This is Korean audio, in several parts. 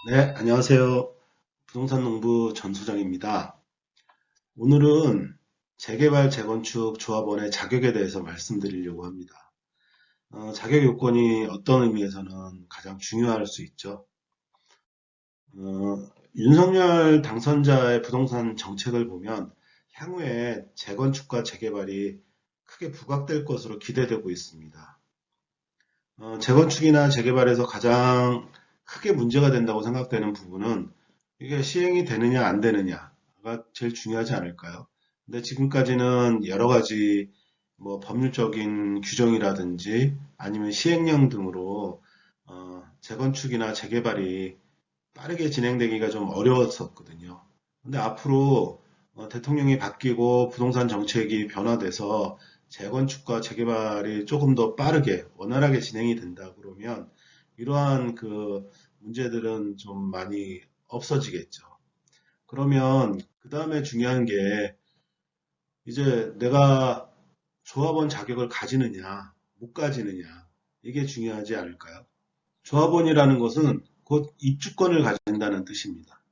네, 안녕하세요. 부동산 농부 전 소장입니다. 오늘은 재개발, 재건축 조합원의 자격에 대해서 말씀드리려고 합니다. 자격 요건이 어떤 의미에서는 가장 중요할 수 있죠. 윤석열 당선자의 부동산 정책을 보면 향후에 재건축과 재개발이 크게 부각될 것으로 기대되고 있습니다. 재건축이나 재개발에서 가장 크게 문제가 된다고 생각되는 부분은 이게 시행이 되느냐 안 되느냐가 제일 중요하지 않을까요? 근데 지금까지는 여러 가지 뭐 법률적인 규정이라든지 아니면 시행령 등으로 재건축이나 재개발이 빠르게 진행되기가 좀 어려웠었거든요. 근데 앞으로 대통령이 바뀌고 부동산 정책이 변화돼서 재건축과 재개발이 조금 더 빠르게 원활하게 진행이 된다 그러면 이러한 그 문제들은 좀 많이 없어지겠죠. 그러면 그 다음에 중요한 게 이제 내가 조합원 자격을 가지느냐 못 가지느냐 이게 중요하지 않을까요? 조합원이라는 것은 곧 입주권을 가진다는 뜻입니다.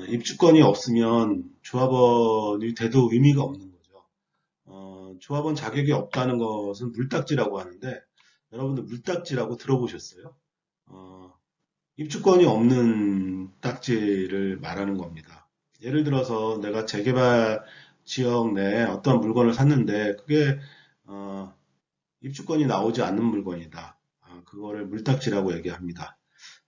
입주권이 없으면 조합원이 돼도 의미가 없는 거죠. 조합원 자격이 없다는 것은 물딱지라고 하는데 여러분들 물딱지라고 들어보셨어요? 어, 입주권이 없는 딱지를 말하는 겁니다. 예를 들어서 내가 재개발 지역 내에 어떤 물건을 샀는데 그게 어, 입주권이 나오지 않는 물건이다. 그거를 물딱지라고 얘기합니다.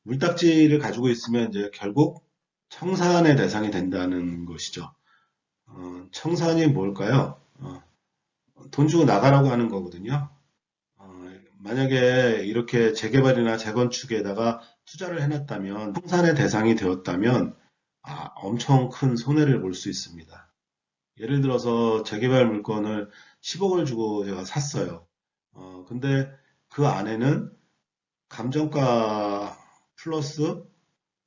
물딱지를 가지고 있으면 이제 결국 청산의 대상이 된다는 것이죠. 청산이 뭘까요? 돈 주고 나가라고 하는 거거든요. 만약에 이렇게 재개발이나 재건축에다가 투자를 해놨다면, 청산의 대상이 되었다면, 엄청 큰 손해를 볼 수 있습니다. 예를 들어서 재개발 물건을 10억을 주고 제가 샀어요. 근데 그 안에는 감정가 플러스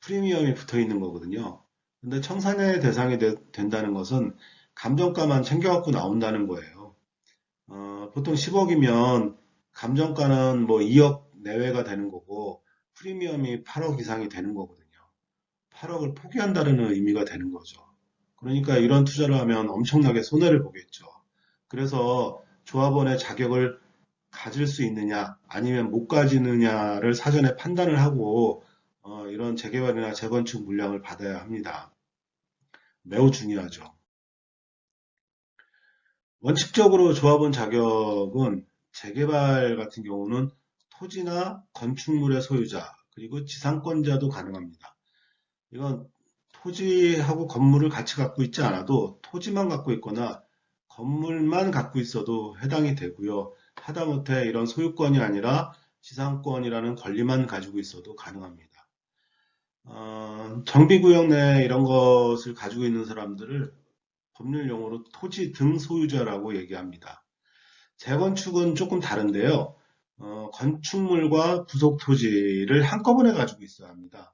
프리미엄이 붙어 있는 거거든요. 근데 청산의 대상이 된다는 것은 감정가만 챙겨갖고 나온다는 거예요. 보통 10억이면 감정가는 뭐 2억 내외가 되는 거고 프리미엄이 8억 이상이 되는 거거든요. 8억을 포기한다는 의미가 되는 거죠. 그러니까 이런 투자를 하면 엄청나게 손해를 보겠죠. 그래서 조합원의 자격을 가질 수 있느냐 아니면 못 가지느냐를 사전에 판단을 하고 이런 재개발이나 재건축 물량을 받아야 합니다. 매우 중요하죠. 원칙적으로 조합원 자격은 재개발 같은 경우는 토지나 건축물의 소유자 그리고 지상권자도 가능합니다. 이건 토지하고 건물을 같이 갖고 있지 않아도 토지만 갖고 있거나 건물만 갖고 있어도 해당이 되고요. 하다못해 이런 소유권이 아니라 지상권이라는 권리만 가지고 있어도 가능합니다. 정비구역 내에 이런 것을 가지고 있는 사람들을 법률 용어로 토지 등 소유자라고 얘기합니다. 재건축은 조금 다른데요. 건축물과 부속 토지를 한꺼번에 가지고 있어야 합니다.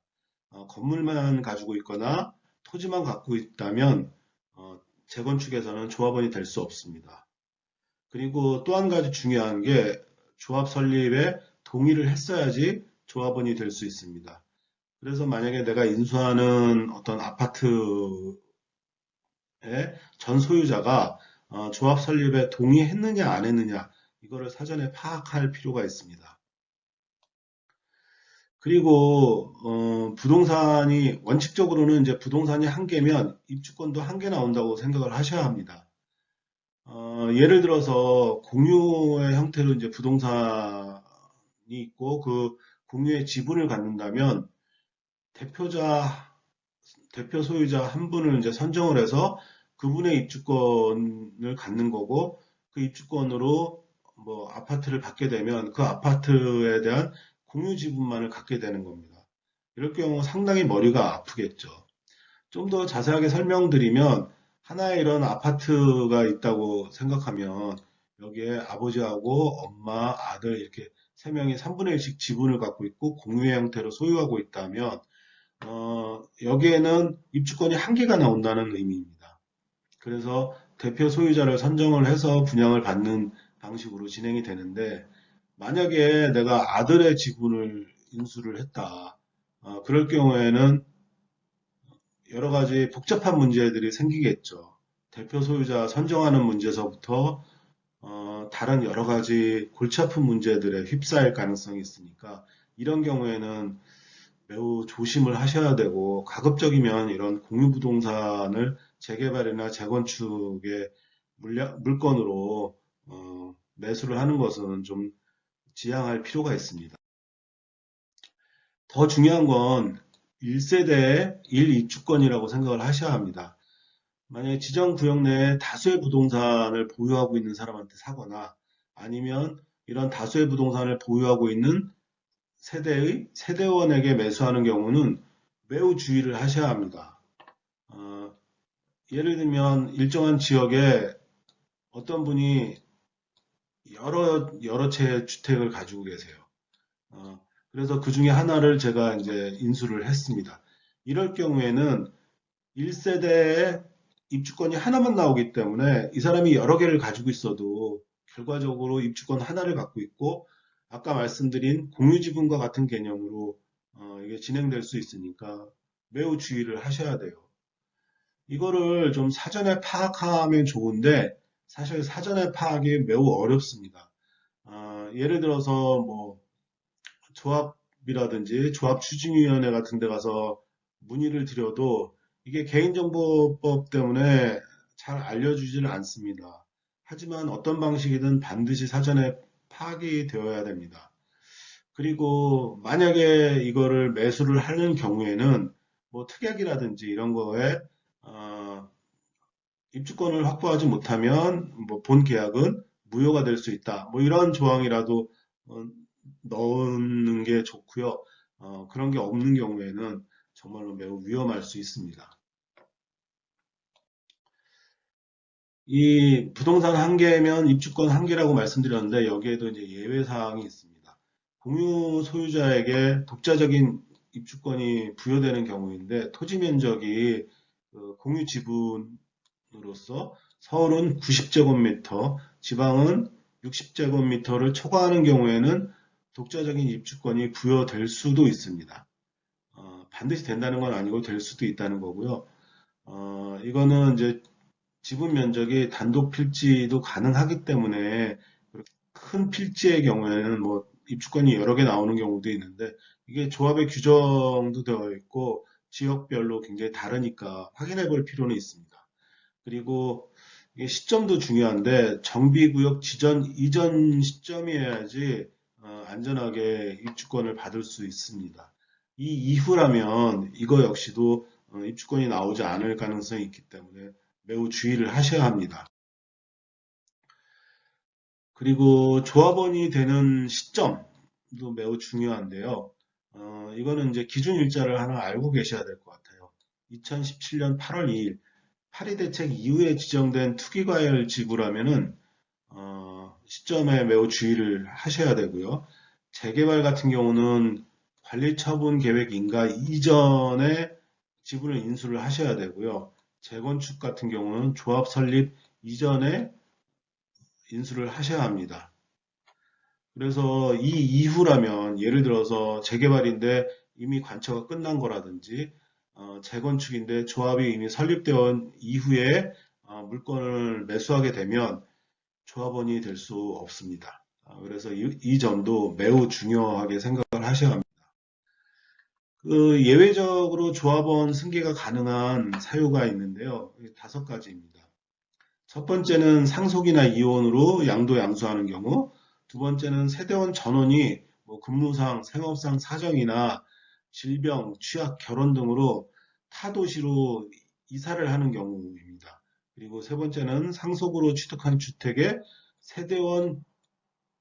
건물만 가지고 있거나 토지만 갖고 있다면 재건축에서는 조합원이 될 수 없습니다. 그리고 또 한 가지 중요한 게 조합 설립에 동의를 했어야지 조합원이 될 수 있습니다. 그래서 만약에 내가 인수하는 어떤 아파트의 전 소유자가 조합 설립에 동의했느냐 안 했느냐 이거를 사전에 파악할 필요가 있습니다. 그리고 부동산이 원칙적으로는 이제 부동산이 한 개면 입주권도 한 개 나온다고 생각을 하셔야 합니다. 예를 들어서 공유의 형태로 이제 부동산이 있고 그 공유의 지분을 갖는다면 대표자 대표 소유자 한 분을 이제 선정을 해서 그분의 입주권을 갖는 거고 그 입주권으로 뭐 아파트를 받게 되면 그 아파트에 대한 공유 지분만을 갖게 되는 겁니다. 이럴 경우 상당히 머리가 아프겠죠. 좀 더 자세하게 설명드리면 하나의 이런 아파트가 있다고 생각하면 여기에 아버지하고 엄마, 아들 이렇게 세 명이 3분의 1씩 지분을 갖고 있고 공유의 형태로 소유하고 있다면 여기에는 입주권이 한 개가 나온다는 의미입니다. 그래서 대표 소유자를 선정을 해서 분양을 받는 방식으로 진행이 되는데 만약에 내가 아들의 지분을 인수를 했다. 그럴 경우에는 여러 가지 복잡한 문제들이 생기겠죠. 대표 소유자 선정하는 문제서부터 다른 여러 가지 골치 아픈 문제들에 휩싸일 가능성이 있으니까 이런 경우에는 매우 조심을 하셔야 되고 가급적이면 이런 공유부동산을 재개발이나 재건축의 물건으로 매수를 하는 것은 좀 지양할 필요가 있습니다. 더 중요한 건 1세대의 1입주권이라고 생각을 하셔야 합니다. 만약에 지정 구역 내에 다수의 부동산을 보유하고 있는 사람한테 사거나 아니면 이런 다수의 부동산을 보유하고 있는 세대원에게 매수하는 경우는 매우 주의를 하셔야 합니다. 어, 예를 들면 일정한 지역에 어떤 분이 여러 채의 주택을 가지고 계세요. 어, 그래서 그 중에 하나를 제가 이제 인수를 했습니다. 이럴 경우에는 1세대에 입주권이 하나만 나오기 때문에 이 사람이 여러 개를 가지고 있어도 결과적으로 입주권 하나를 갖고 있고 아까 말씀드린 공유지분과 같은 개념으로 이게 진행될 수 있으니까 매우 주의를 하셔야 돼요. 이거를 좀 사전에 파악하면 좋은데 사실 사전에 파악이 매우 어렵습니다. 예를 들어서 뭐 조합이라든지 조합추진위원회 같은 데 가서 문의를 드려도 이게 개인정보법 때문에 잘 알려주지는 않습니다. 하지만 어떤 방식이든 반드시 사전에 파악이 되어야 됩니다. 그리고 만약에 이거를 매수를 하는 경우에는 뭐 특약이라든지 이런 거에 어, 입주권을 확보하지 못하면 뭐 본 계약은 무효가 될 수 있다. 뭐 이런 조항이라도 어, 넣는 게 좋고요. 그런 게 없는 경우에는 정말로 매우 위험할 수 있습니다. 이 부동산 한 개면 입주권 한 개라고 말씀드렸는데 여기에도 이제 예외 사항이 있습니다. 공유 소유자에게 독자적인 입주권이 부여되는 경우인데 토지 면적이 그 공유 지분으로서 서울은 90제곱미터, 지방은 60제곱미터를 초과하는 경우에는 독자적인 입주권이 부여될 수도 있습니다. 반드시 된다는 건 아니고 될 수도 있다는 거고요. 이거는 이제 지분 면적이 단독 필지도 가능하기 때문에 큰 필지의 경우에는 뭐 입주권이 여러 개 나오는 경우도 있는데 이게 조합의 규정도 되어 있고 지역별로 굉장히 다르니까 확인해 볼 필요는 있습니다. 그리고 이게 시점도 중요한데 정비구역 지전 이전 시점이어야지 안전하게 입주권을 받을 수 있습니다. 이 이후라면 이거 역시도 입주권이 나오지 않을 가능성이 있기 때문에 매우 주의를 하셔야 합니다. 그리고 조합원이 되는 시점도 매우 중요한데요. 이거는 이제 기준 일자를 하나 알고 계셔야 될 것 같아요. 2017년 8월 2일 파리 대책 이후에 지정된 투기과열 지구라면은 시점에 매우 주의를 하셔야 되고요. 재개발 같은 경우는 관리처분 계획 인가 이전에 지분을 인수를 하셔야 되고요. 재건축 같은 경우는 조합 설립 이전에 인수를 하셔야 합니다. 그래서 이 이후라면 예를 들어서 재개발인데 이미 관처가 끝난 거라든지 재건축인데 조합이 이미 설립되어 이후에 물건을 매수하게 되면 조합원이 될 수 없습니다. 그래서 이 점도 매우 중요하게 생각을 하셔야 합니다. 그 예외적으로 조합원 승계가 가능한 사유가 있는데요. 5가지입니다. 첫 번째는 상속이나 이혼으로 양도 양수하는 경우, 두 번째는 세대원 전원이 뭐 근무상, 생업상 사정이나 질병, 취약, 결혼 등으로 타 도시로 이사를 하는 경우입니다. 그리고 세 번째는 상속으로 취득한 주택에 세대원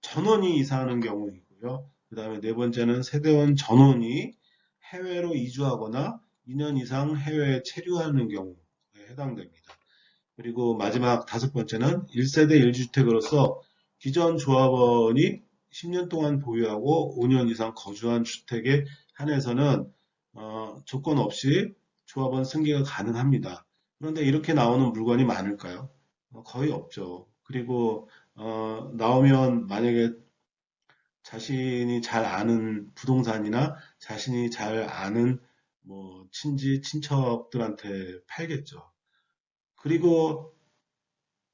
전원이 이사하는 경우이고요. 그 다음에 네 번째는 세대원 전원이 해외로 이주하거나 2년 이상 해외에 체류하는 경우에 해당됩니다. 그리고 마지막 5번째는 1세대 1주택으로서 기존 조합원이 10년 동안 보유하고 5년 이상 거주한 주택에 한해서는 조건 없이 조합원 승계가 가능합니다. 그런데 이렇게 나오는 물건이 많을까요? 거의 없죠. 그리고 나오면 만약에 자신이 잘 아는 부동산이나 자신이 잘 아는 뭐 친지, 친척들한테 팔겠죠. 그리고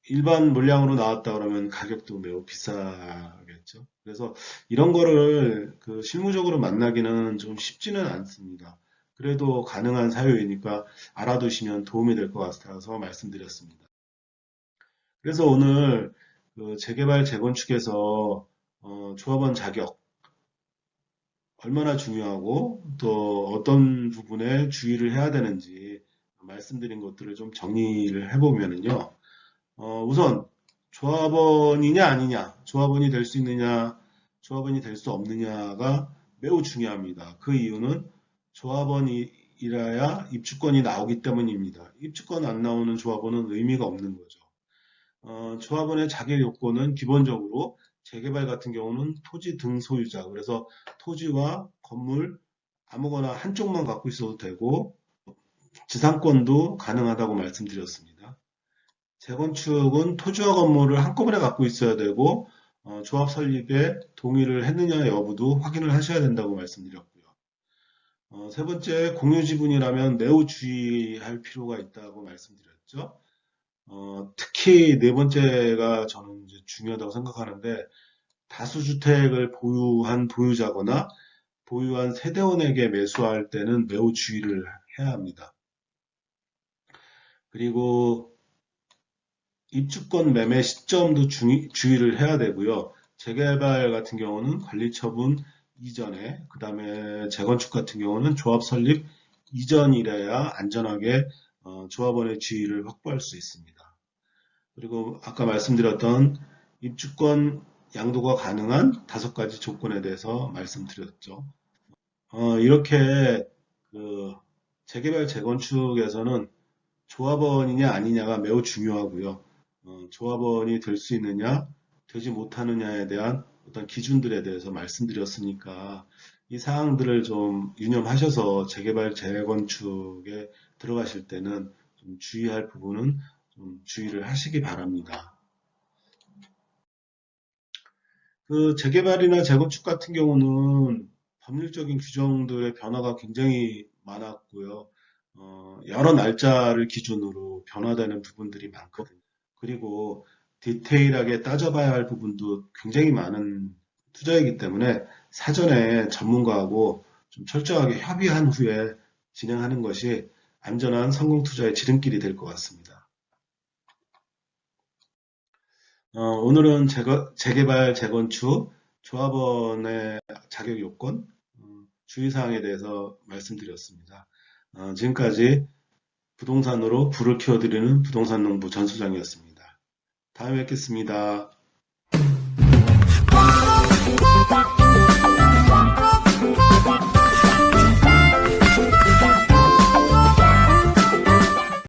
일반 물량으로 나왔다 그러면 가격도 매우 비싸겠죠. 그래서 이런 거를 그 실무적으로 만나기는 좀 쉽지는 않습니다. 그래도 가능한 사유이니까 알아두시면 도움이 될 것 같아서 말씀드렸습니다. 그래서 오늘 그 재개발 재건축에서 조합원 자격 얼마나 중요하고 또 어떤 부분에 주의를 해야 되는지 말씀드린 것들을 좀 정리를 해보면은요. 우선 조합원이냐 아니냐, 조합원이 될 수 있느냐, 조합원이 될 수 없느냐가 매우 중요합니다. 그 이유는 조합원이라야 입주권이 나오기 때문입니다. 입주권 안 나오는 조합원은 의미가 없는 거죠. 조합원의 자격 요건은 기본적으로 재개발 같은 경우는 토지 등 소유자, 그래서 토지와 건물 아무거나 한쪽만 갖고 있어도 되고 지상권도 가능하다고 말씀드렸습니다. 재건축은 토지와 건물을 한꺼번에 갖고 있어야 되고 조합 설립에 동의를 했느냐 여부도 확인을 하셔야 된다고 말씀드렸고요. 세 번째, 공유 지분이라면 매우 주의할 필요가 있다고 말씀드렸죠. 특히 네 번째가 저는 이제 중요하다고 생각하는데 다수주택을 보유한 보유자거나 보유한 세대원에게 매수할 때는 매우 주의를 해야 합니다. 그리고 입주권 매매 시점도 주의를 해야 되고요. 재개발 같은 경우는 관리처분 이전에, 그 다음에 재건축 같은 경우는 조합 설립 이전이라야 안전하게 조합원의 지위를 확보할 수 있습니다. 그리고 아까 말씀드렸던 입주권 양도가 가능한 5가지 조건에 대해서 말씀드렸죠. 이렇게 그 재개발 재건축에서는 조합원이냐 아니냐가 매우 중요하고요. 조합원이 될 수 있느냐, 되지 못하느냐에 대한 어떤 기준들에 대해서 말씀드렸으니까 이 사항들을 좀 유념하셔서 재개발 재건축에 들어가실 때는 좀 주의할 부분은 좀 주의를 하시기 바랍니다. 그 재개발이나 재건축 같은 경우는 법률적인 규정들의 변화가 굉장히 많았고요. 여러 날짜를 기준으로 변화되는 부분들이 많거든요. 그리고 디테일하게 따져봐야 할 부분도 굉장히 많은 투자이기 때문에 사전에 전문가하고 좀 철저하게 협의한 후에 진행하는 것이 안전한 성공 투자의 지름길이 될 것 같습니다. 오늘은 재개발, 재건축, 조합원의 자격 요건, 주의사항에 대해서 말씀드렸습니다. 지금까지 부동산으로 불을 켜드리는 부동산 농부 전소장이었습니다. 다음에 뵙겠습니다.